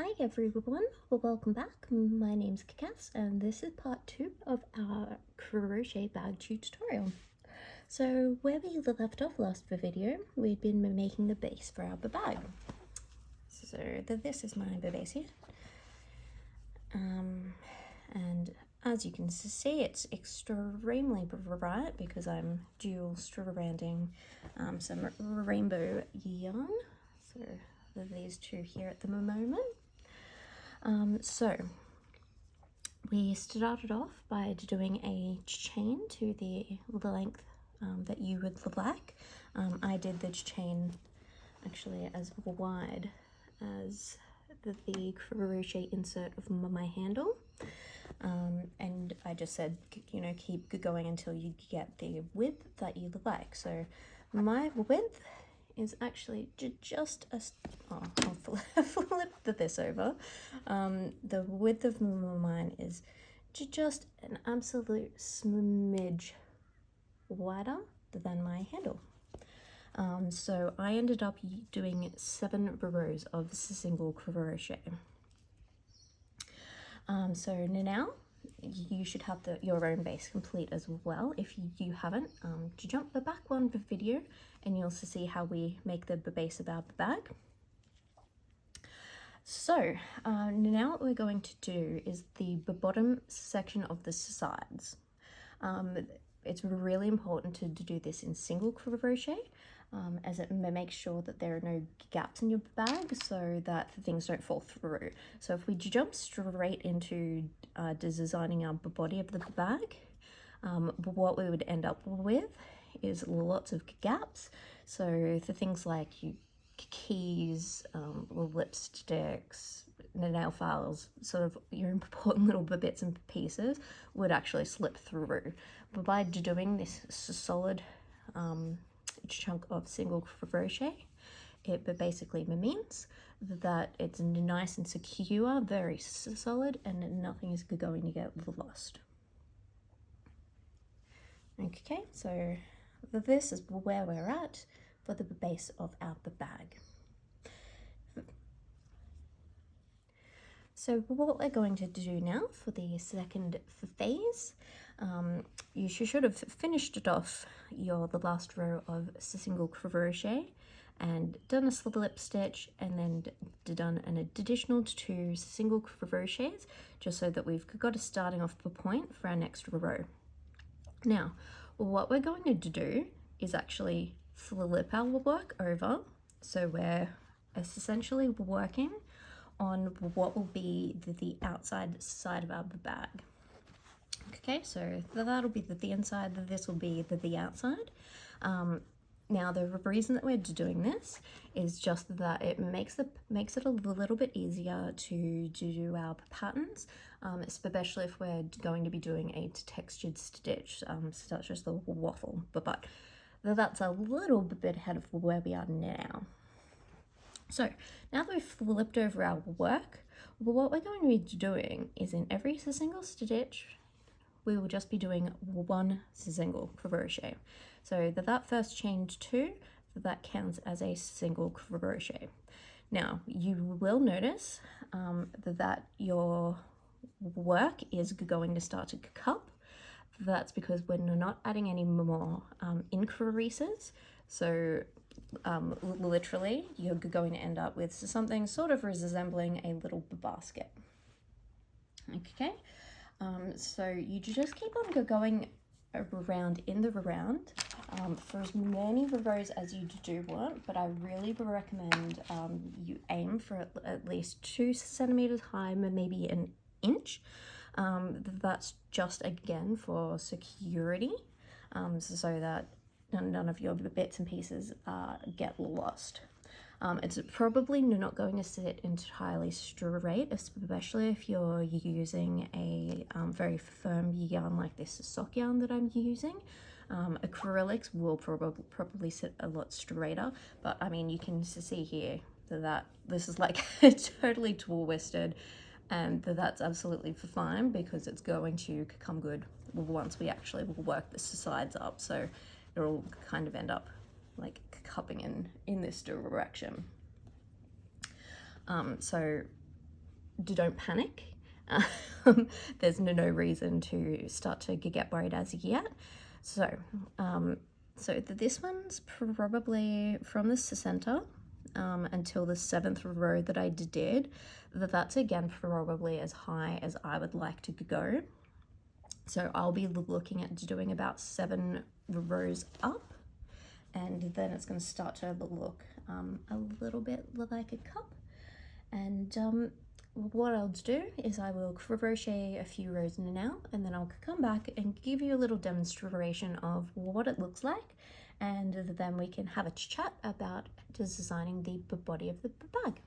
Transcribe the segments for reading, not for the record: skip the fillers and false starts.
Hi everyone, well welcome back. My name's Kakas and this is part 2 of our crochet bag tutorial. So where we left off last video, we'd been making the base for our bag. So this is my base here. And as you can see, it's extremely bright because I'm dual stranding some rainbow yarn. So these two here at the moment. So we started off by doing a chain to the length that you would like. I did the chain actually as wide as the crochet insert of my handle, and I just said, you know, keep going until you get the width that you like. So my width is actually just a, I'll flip this over. The width of mine is just an absolute smidge wider than my handle. So I ended up doing 7 rows of single crochet. So now you should have your own base complete as well. If you haven't, jump back one video and you'll see how we make the base of our bag. So now what we're going to do is the bottom section of the sides. It's really important to do this in single crochet, as it makes sure that there are no gaps in your bag so that things don't fall through. So if we jump straight into designing our body of the bag, what we would end up with is lots of gaps. So for things like keys, lipsticks, nail files, sort of your important little bits and pieces would actually slip through. But by doing this solid chunk of single crochet, it basically means that it's nice and secure, very solid, and nothing is going to get lost. Okay, so this is where we're at for the base of our bag. So what we're going to do now for the second phase, you should have finished it off the last row of single crochet and done a slip stitch, and then done an additional 2 single crochets, just so that we've got a starting off point for our next row. Now, what we're going to do is actually flip our work over, so we're essentially working on what will be the outside side of our bag. Okay, so that'll be the inside, this will be the outside. Now the reason that we're doing this is just that it makes it a little bit easier to do our patterns, especially if we're going to be doing a textured stitch, such as the waffle. But that's a little bit ahead of where we are now. So now that we've flipped over our work, what we're going to be doing is in every single stitch, we will just be doing 1 single crochet. So that first chain 2, that counts as a single crochet. Now you will notice that your work is going to start to cup. That's because we're not adding any more increases. So literally you're going to end up with something sort of resembling a little basket. Okay, so you just keep on going around in the round for as many rows as you do want, but I really recommend you aim for at least 2 centimeters high, maybe an inch. That's just again for security, so that none of your bits and pieces get lost. It's probably not going to sit entirely straight, especially if you're using a very firm yarn like this sock yarn that I'm using. Acrylics will probably sit a lot straighter, but I mean, you can see here that this is like totally twisted, and that's absolutely fine because it's going to come good once we actually work the sides up. So it'll kind of end up like cupping in this direction. So don't panic. There's no reason to start to get worried as yet. So, this one's probably from the center until the 7th row that I did. That's again probably as high as I would like to go. So I'll be looking at doing about 7 rows up, and then it's going to start to look a little bit like a cup. And what I'll do is I will crochet a few rows now, and then I'll come back and give you a little demonstration of what it looks like, and then we can have a chat about designing the body of the bag.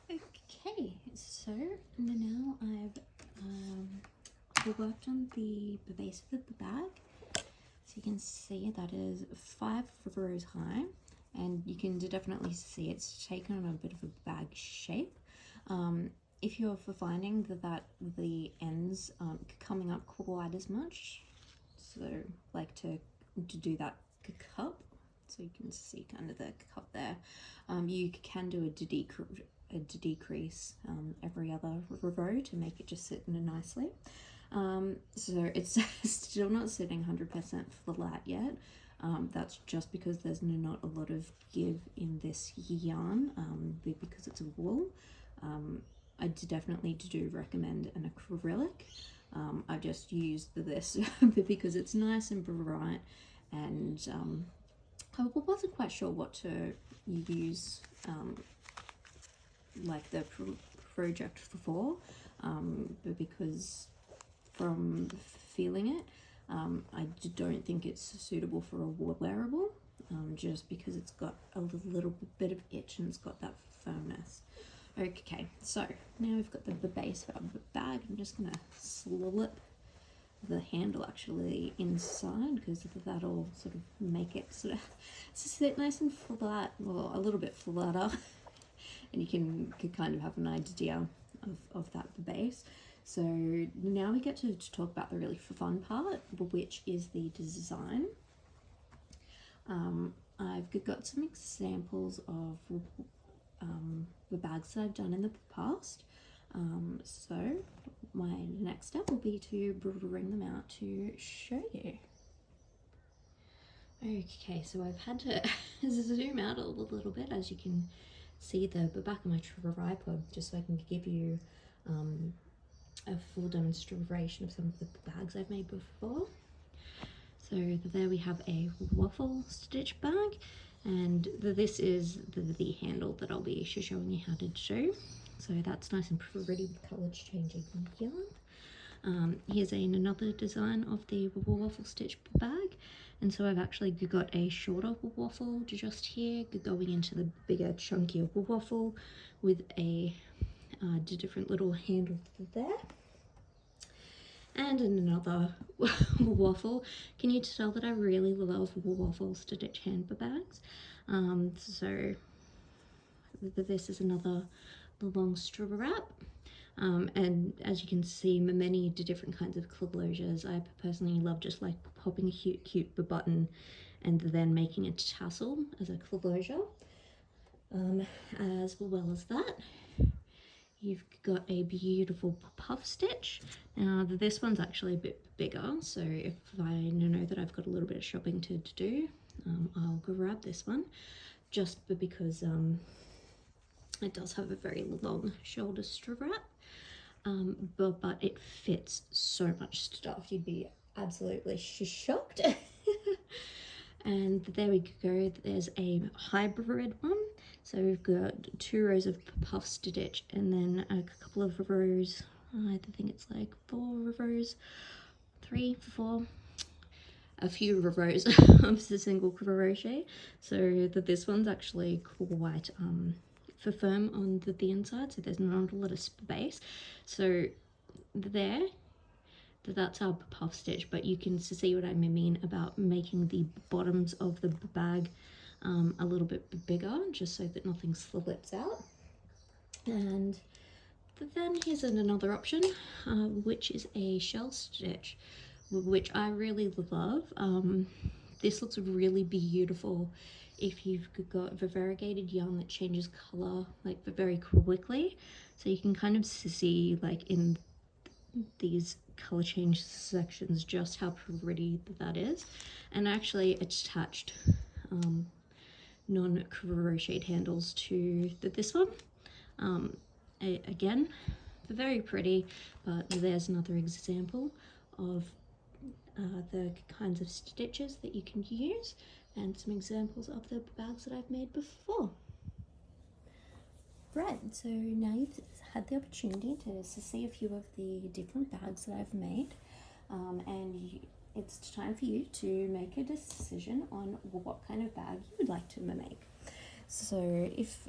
Okay, so now I've worked on the base of the bag. So you can see that is 5 rows high, and you can definitely see it's taken on a bit of a bag shape. If you're finding that the ends aren't coming up quite as much, so like to do that cup, so you can see kind of the cup there, you can do a decrease every other row to make it just sit in nicely. So it's still not sitting 100% flat yet. That's just because there's not a lot of give in this yarn, because it's a wool. I definitely do recommend an acrylic. I've just used this because it's nice and bright, and I wasn't quite sure what to use like the project for, but because from feeling it, I don't think it's suitable for a wearable, just because it's got a little bit of itch and it's got that firmness. Okay, so now we've got the base of the bag. I'm just gonna slip the handle actually inside, because that'll sort of make it sort of sit nice and flat, well, a little bit flatter, and you can kind of have an idea of that base. So now we get to talk about the really fun part, which is the design. I've got some examples of the bags that I've done in the past. So my next step will be to bring them out to show you. Okay, so I've had to zoom out a little bit, as you can see the back of my tripod, just so I can give you a full demonstration of some of the bags I've made before. So there we have a waffle stitch bag, and this is the handle that I'll be showing you how to do. So that's nice and pretty with colours changing yarn. Here's another design of the waffle stitch bag, and so I've actually got a shorter waffle just here going into the bigger chunkier waffle with a different little handle there, and another waffle. Can you tell that I really love waffle stitch handbags? So this is another long strap, and as you can see, many different kinds of closures. I personally love just like popping a cute button and then making a tassel as a closure. As well as that, you've got a beautiful puff stitch. Now this one's actually a bit bigger, so if I know that I've got a little bit of shopping to do, I'll grab this one, just because it does have a very long shoulder strap, but it fits so much stuff, you'd be absolutely shocked. And there we go, there's a hybrid one. So we've got 2 rows of puff stitch, and then a couple of rows, I think it's like 4 rows, 3, 4, a few rows of the single crochet. So this one's actually quite firm on the inside, so there's not a lot of space. So that's our puff stitch, but you can see what I mean about making the bottoms of the bag a little bit bigger, just so that nothing slips out. And then here's another option, which is a shell stitch, which I really love. this looks really beautiful if you've got variegated yarn that changes color like very quickly. So you can kind of see like in these color change sections just how pretty that is. And actually attached non-crocheted handles to this one. Again, very pretty, but there's another example of the kinds of stitches that you can use and some examples of the bags that I've made before. Right, so now you've had the opportunity to see a few of the different bags that I've made, and it's time for you to make a decision on what kind of bag you would like to make. So if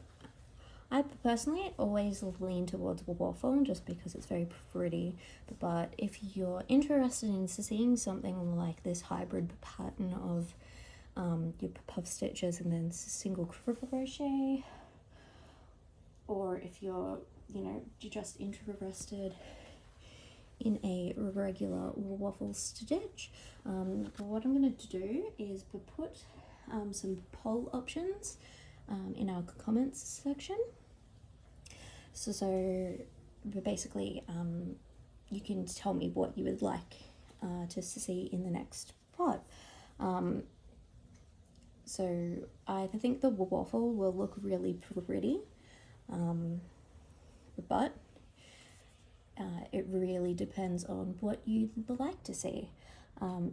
I personally always lean towards a waffle just because it's very pretty, but if you're interested in seeing something like this hybrid pattern of your puff stitches and then single crochet, or if you're just interested in a regular waffle stitch, what I'm going to do is put some poll options in our comments section. So basically you can tell me what you would like to see in the next part. So I think the waffle will look really pretty, but it really depends on what you'd like to see.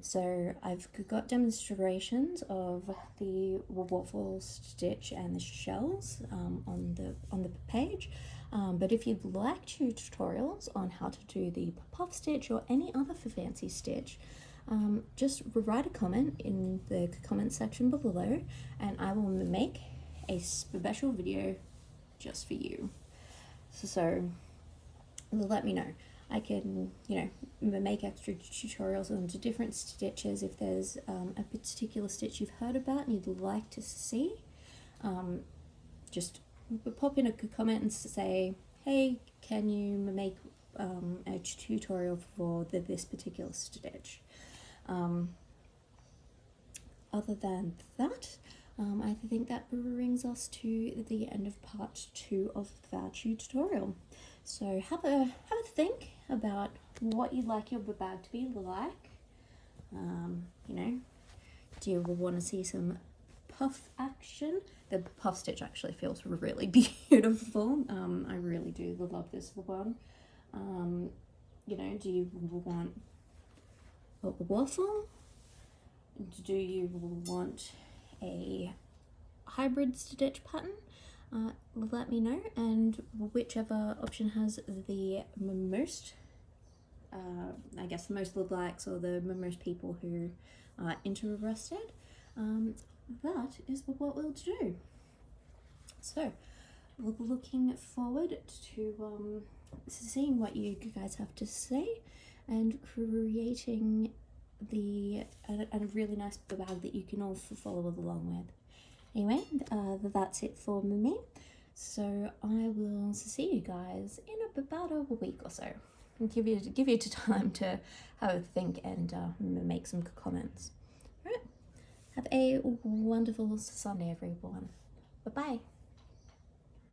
So I've got demonstrations of the waffle stitch and the shells on the page, but if you'd like tutorials on how to do the puff stitch or any other fancy stitch, just write a comment in the comment section below and I will make a special video just for you. So let me know. I can, make extra tutorials on different stitches if there's a particular stitch you've heard about and you'd like to see. Just pop in a comment and say, hey, can you make a tutorial for this particular stitch? Other than that, I think that brings us to the end of part 2 of our tutorial. So have a think about what you'd like your bag to be like. Do you want to see some puff action? The puff stitch actually feels really beautiful. I really do love this one. Do you want a waffle? Do you want a hybrid stitch pattern? Let me know, and whichever option has the most, I guess the most likes or the most people who are interested, that is what we'll do. So, looking forward to seeing what you guys have to say and creating a really nice bag that you can all follow along with. Anyway, that's it for me. So I will see you guys in about a week or so. Give you time to have a think and make some comments. All right. Have a wonderful Sunday, everyone. Bye bye.